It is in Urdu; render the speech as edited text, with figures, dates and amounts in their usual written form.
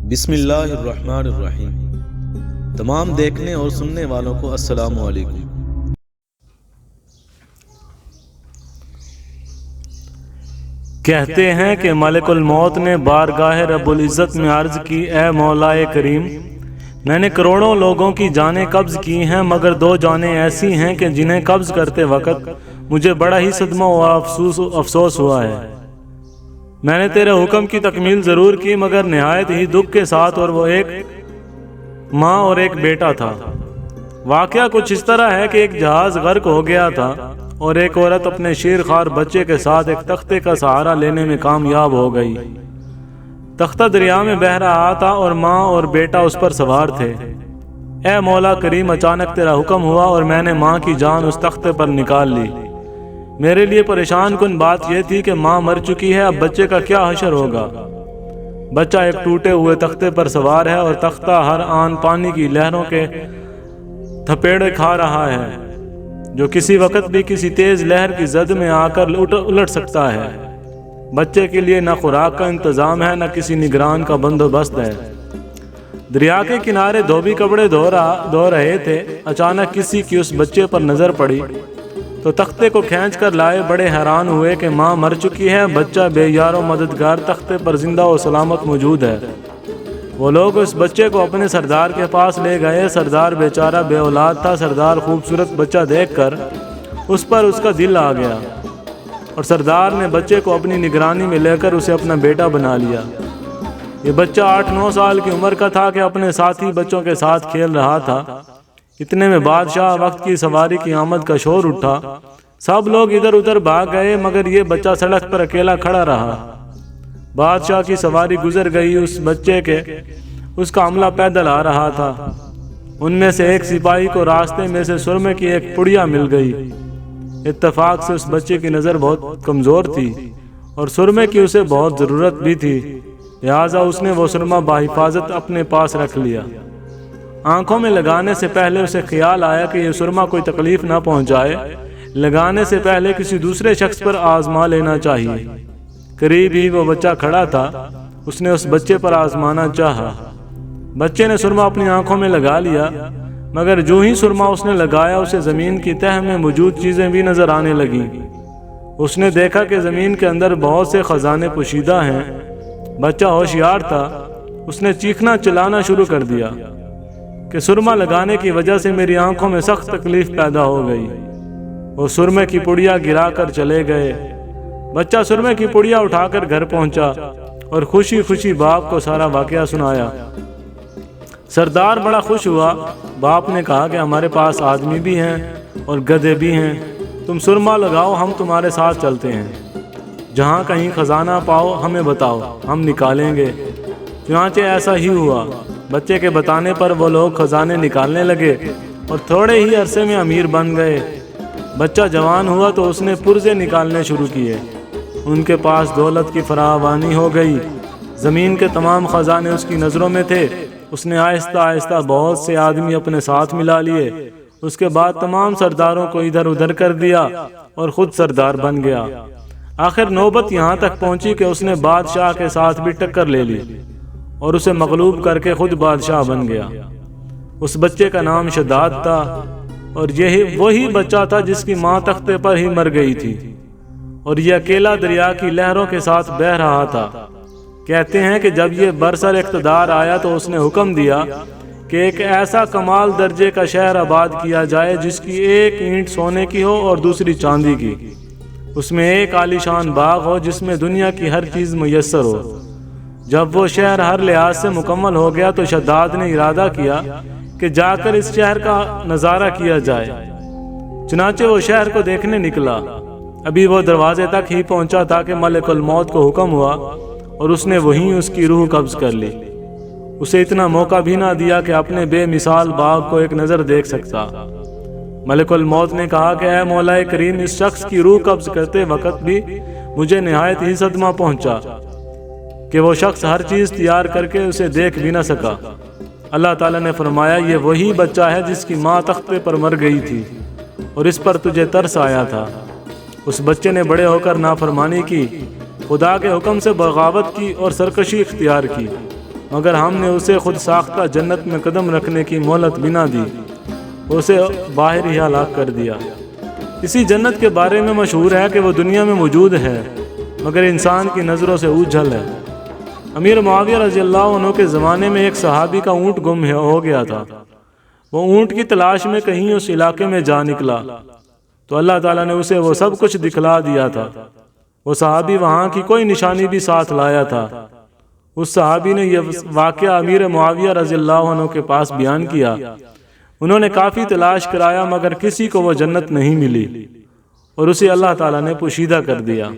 بسم اللہ الرحمن الرحیم۔ تمام دیکھنے اور سننے والوں کو السلام علیکم۔ کہتے ہیں کہ ملک الموت نے بارگاہ رب العزت میں عرض کی، اے مولا کریم، میں نے کروڑوں لوگوں کی جانیں قبض کی ہیں، مگر دو جانیں ایسی ہیں کہ جنہیں قبض کرتے وقت مجھے بڑا ہی صدمہ و افسوس ہوا ہے۔ میں نے تیرے حکم کی تکمیل ضرور کی مگر نہایت ہی دکھ کے ساتھ، اور وہ ایک ماں اور ایک بیٹا تھا۔ واقعہ کچھ اس طرح ہے کہ ایک جہاز غرق ہو گیا تھا اور ایک عورت اپنے شیرخوار بچے کے ساتھ ایک تختے کا سہارا لینے میں کامیاب ہو گئی۔ تختہ دریا میں بہہ رہا تھا اور ماں اور بیٹا اس پر سوار تھے۔ اے مولا کریم، اچانک تیرا حکم ہوا اور میں نے ماں کی جان اس تختے پر نکال لی۔ میرے لیے پریشان کن بات یہ تھی کہ ماں مر چکی ہے، اب بچے کا کیا حشر ہوگا؟ بچہ ایک ٹوٹے ہوئے تختے پر سوار ہے اور تختہ ہر آن پانی کی لہروں کے تھپیڑے کھا رہا ہے، جو کسی وقت بھی کسی تیز لہر کی زد میں آ کر الٹ سکتا ہے۔ بچے کے لیے نہ خوراک کا انتظام ہے، نہ کسی نگران کا بندوبست ہے۔ دریا کے کنارے دھوبی کپڑے دھو رہے تھے، اچانک کسی کی اس بچے پر نظر پڑی تو تختے کو کھینچ کر لائے بڑے حیران ہوئے کہ ماں مر چکی ہے، بچہ بے یار و مددگار تختے پر زندہ و سلامت موجود ہے۔ وہ لوگ اس بچے کو اپنے سردار کے پاس لے گئے۔ سردار بیچارہ بے اولاد تھا۔ سردار خوبصورت بچہ دیکھ کر اس پر اس کا دل آ گیا اور سردار نے بچے کو اپنی نگرانی میں لے کر اسے اپنا بیٹا بنا لیا۔ یہ بچہ 8-9 سال کی عمر کا تھا کہ اپنے ساتھی بچوں کے ساتھ کھیل رہا تھا۔ اتنے میں بادشاہ وقت کی سواری کی آمد کا شور اٹھا۔ سب لوگ ادھر ادھر بھاگ گئے مگر یہ بچہ سڑک پر اکیلا کھڑا رہا۔ بادشاہ کی سواری گزر گئی، اس بچے کے اس کا عملہ پیدل آ رہا تھا۔ ان میں سے ایک سپاہی کو راستے میں سے سرمے کی ایک پڑیا مل گئی۔ اتفاق سے اس بچے کی نظر بہت کمزور تھی اور سرمے کی اسے بہت ضرورت بھی تھی، لہٰذا اس نے وہ سرما بحفاظت اپنے پاس رکھ لیا۔ آنکھوں میں لگانے سے پہلے اسے خیال آیا کہ یہ سرما کوئی تکلیف نہ پہنچائے، لگانے سے پہلے کسی دوسرے شخص پر آزما لینا چاہیے۔ قریب ہی وہ بچہ کھڑا تھا، اس نے اس بچے پر آزمانا چاہا۔ بچے نے سرما اپنی آنکھوں میں لگا لیا مگر جو ہی سرما اس نے لگایا اسے زمین کی تہہ میں موجود چیزیں بھی نظر آنے لگیں۔ اس نے دیکھا کہ زمین کے اندر بہت سے خزانے پوشیدہ ہیں۔ بچہ ہوشیار تھا، اس نے چیخنا چلانا شروع کر دیا کہ سرما لگانے کی وجہ سے میری آنکھوں میں سخت تکلیف پیدا ہو گئی۔ وہ سرمے کی پڑیا گرا کر چلے گئے۔ بچہ سرمے کی پڑیا اٹھا کر گھر پہنچا اور خوشی خوشی باپ کو سارا واقعہ سنایا۔ سردار بڑا خوش ہوا۔ باپ نے کہا کہ ہمارے پاس آدمی بھی ہیں اور گدھے بھی ہیں، تم سرما لگاؤ، ہم تمہارے ساتھ چلتے ہیں۔ جہاں کہیں خزانہ پاؤ ہمیں بتاؤ، ہم نکالیں گے۔ چنانچہ ایسا ہی ہوا۔ بچے کے بتانے پر وہ لوگ خزانے نکالنے لگے اور تھوڑے ہی عرصے میں امیر بن گئے۔ بچہ جوان ہوا تو اس نے پرزے نکالنے شروع کیے۔ ان کے پاس دولت کی فراوانی ہو گئی۔ زمین کے تمام خزانے اس کی نظروں میں تھے۔ اس نے آہستہ آہستہ بہت سے آدمی اپنے ساتھ ملا لیے۔ اس کے بعد تمام سرداروں کو ادھر ادھر کر دیا اور خود سردار بن گیا۔ آخر نوبت یہاں تک پہنچی کہ اس نے بادشاہ کے ساتھ بھی ٹکر لے لی اور اسے مغلوب کر کے خود بادشاہ بن گیا۔ اس بچے کا نام شداد تھا اور یہی وہی بچہ تھا جس کی ماں تختے پر ہی مر گئی تھی اور یہ اکیلا دریا کی لہروں کے ساتھ بہہ رہا تھا۔ کہتے ہیں کہ جب یہ برسر اقتدار آیا تو اس نے حکم دیا کہ ایک ایسا کمال درجے کا شہر آباد کیا جائے جس کی ایک اینٹ سونے کی ہو اور دوسری چاندی کی۔ اس میں ایک عالیشان باغ ہو جس میں دنیا کی ہر چیز میسر ہو۔ جب وہ شہر ہر لحاظ سے مکمل ہو گیا تو شداد نے ارادہ کیا کہ جا کر اس شہر کا نظارہ کیا جائے۔ چنانچہ وہ شہر کو دیکھنے نکلا۔ ابھی وہ دروازے تک ہی پہنچا تھا کہ ملک الموت کو حکم ہوا اور اس نے وہیں اس کی روح قبض کر لی۔ اسے اتنا موقع بھی نہ دیا کہ اپنے بے مثال باغ کو ایک نظر دیکھ سکتا۔ ملک الموت نے کہا کہ اے مولا کریم، اس شخص کی روح قبض کرتے وقت بھی مجھے نہایت ہی صدمہ پہنچا کہ وہ شخص ہر چیز تیار کر کے اسے دیکھ بھی نہ سکا۔ اللہ تعالیٰ نے فرمایا، یہ وہی بچہ ہے جس کی ماں تختے پر مر گئی تھی اور اس پر تجھے ترس آیا تھا۔ اس بچے نے بڑے ہو کر نافرمانی کی، خدا کے حکم سے بغاوت کی اور سرکشی اختیار کی۔ مگر ہم نے اسے خود ساختہ جنت میں قدم رکھنے کی مہلت بھی نہ دی، اسے باہر ہی ہلاک کر دیا۔ اسی جنت کے بارے میں مشہور ہے کہ وہ دنیا میں موجود ہے مگر انسان کی نظروں سے اوجھل ہے۔ امیر معاویہ رضی اللہ عنہ کے زمانے میں ایک صحابی کا اونٹ گم ہو گیا تھا۔ وہ اونٹ کی تلاش میں کہیں اس علاقے میں جا نکلا تو اللہ تعالیٰ نے اسے وہ سب کچھ دکھلا دیا تھا۔ وہ صحابی وہاں کی کوئی نشانی بھی ساتھ لایا تھا۔ اس صحابی نے یہ واقعہ امیر معاویہ رضی اللہ عنہ کے پاس بیان کیا۔ انہوں نے کافی تلاش کرایا مگر کسی کو وہ جنت نہیں ملی اور اسے اللہ تعالیٰ نے پوشیدہ کر دیا۔